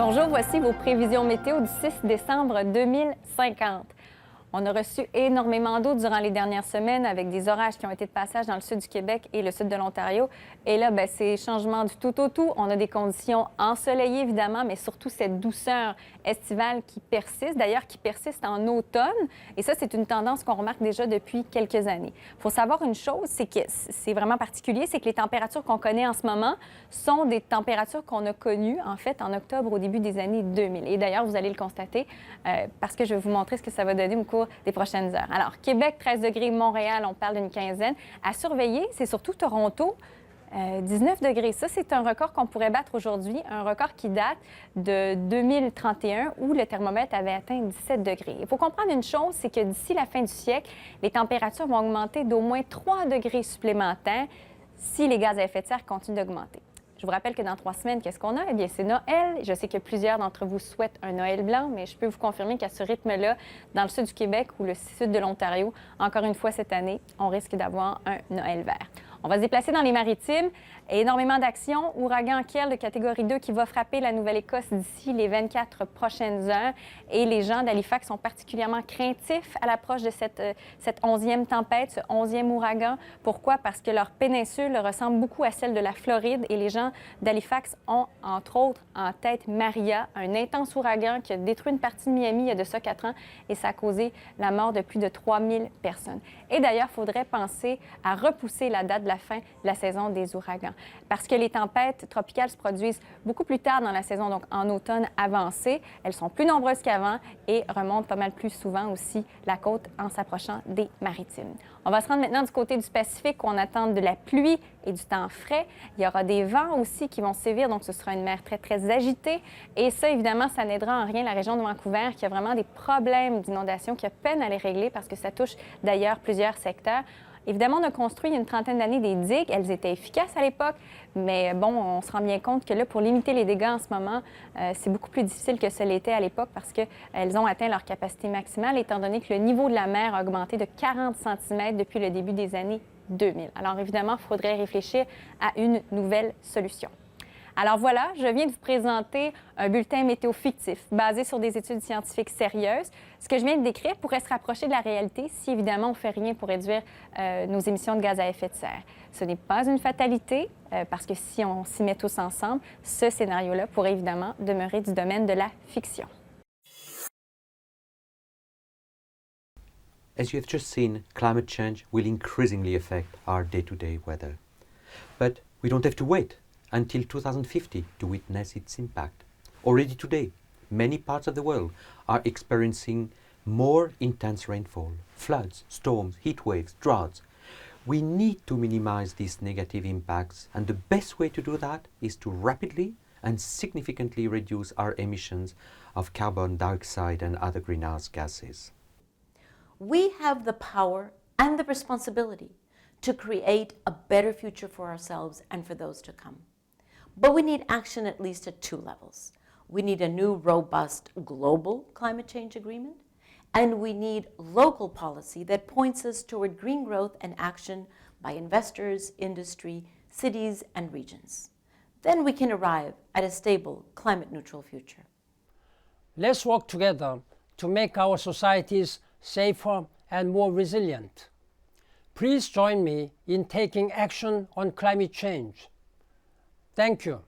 Bonjour, voici vos prévisions météo du 6 décembre 2050. On a reçu énormément d'eau durant les dernières semaines avec des orages qui ont été de passage dans le sud du Québec et le sud de l'Ontario. Et là, c'est changement du tout au tout. On a des conditions ensoleillées, évidemment, mais surtout cette douceur estivale qui persiste, d'ailleurs qui persiste en automne. Et ça, c'est une tendance qu'on remarque déjà depuis quelques années. Il faut savoir une chose, c'est que c'est vraiment particulier, c'est que les températures qu'on connaît en ce moment sont des températures qu'on a connues, en fait, en octobre au début des années 2000. Et d'ailleurs, vous allez le constater parce que je vais vous montrer ce que ça va donner au cours des prochaines heures. Alors, Québec, 13 degrés, Montréal, on parle d'une quinzaine. À surveiller, c'est surtout Toronto, 19 degrés. Ça, c'est un record qu'on pourrait battre aujourd'hui, un record qui date de 2031 où le thermomètre avait atteint 17 degrés. Il faut comprendre une chose, c'est que d'ici la fin du siècle, les températures vont augmenter d'au moins 3 degrés supplémentaires si les gaz à effet de serre continuent d'augmenter. Je vous rappelle que dans 3 semaines, qu'est-ce qu'on a? Eh bien, c'est Noël. Je sais que plusieurs d'entre vous souhaitent un Noël blanc, mais je peux vous confirmer qu'à ce rythme-là, dans le sud du Québec ou le sud de l'Ontario, encore une fois cette année, on risque d'avoir un Noël vert. On va se déplacer dans les maritimes. Énormément d'actions. Ouragan Kiel de catégorie 2 qui va frapper la Nouvelle-Écosse d'ici les 24 prochaines heures. Et les gens d'Halifax sont particulièrement craintifs à l'approche de cette 11e tempête, ce 11e ouragan. Pourquoi? Parce que leur péninsule ressemble beaucoup à celle de la Floride et les gens d'Halifax ont, entre autres, en tête Maria, un intense ouragan qui a détruit une partie de Miami il y a de ça 4 ans et ça a causé la mort de plus de 3000 personnes. Et d'ailleurs, il faudrait penser à repousser la date de la fin de la saison des ouragans. Parce que les tempêtes tropicales se produisent beaucoup plus tard dans la saison, donc en automne avancé. Elles sont plus nombreuses qu'avant et remontent pas mal plus souvent aussi la côte en s'approchant des maritimes. On va se rendre maintenant du côté du Pacifique où on attend de la pluie et du temps frais. Il y aura des vents aussi qui vont sévir, donc ce sera une mer très, très agitée. Et ça, évidemment, ça n'aidera en rien la région de Vancouver qui a vraiment des problèmes d'inondation, qui a peine à les régler parce que ça touche d'ailleurs plusieurs secteurs. Évidemment, on a construit il y a une trentaine d'années des digues. Elles étaient efficaces à l'époque, mais bon, on se rend bien compte que là, pour limiter les dégâts en ce moment, c'est beaucoup plus difficile que ce l'était à l'époque parce qu'elles ont atteint leur capacité maximale, étant donné que le niveau de la mer a augmenté de 40 cm depuis le début des années 2000. Alors évidemment, il faudrait réfléchir à une nouvelle solution. Alors voilà, je viens de vous présenter un bulletin météo fictif basé sur des études scientifiques sérieuses. Ce que je viens de décrire pourrait se rapprocher de la réalité si, évidemment, on ne fait rien pour réduire nos émissions de gaz à effet de serre. Ce n'est pas une fatalité parce que si on s'y met tous ensemble, ce scénario-là pourrait évidemment demeurer du domaine de la fiction. As you have just seen, climate change will increasingly affect our day-to-day weather. But we don't have to wait until 2050 to witness its impact. Already today, many parts of the world are experiencing more intense rainfall, floods, storms, heat waves, droughts. We need to minimize these negative impacts, and the best way to do that is to rapidly and significantly reduce our emissions of carbon dioxide and other greenhouse gases. We have the power and the responsibility to create a better future for ourselves and for those to come. But we need action at least at 2 levels. We need a new, robust global climate change agreement, and we need local policy that points us toward green growth and action by investors, industry, cities, and regions. Then we can arrive at a stable, climate-neutral future. Let's work together to make our societies safer and more resilient. Please join me in taking action on climate change. Thank you.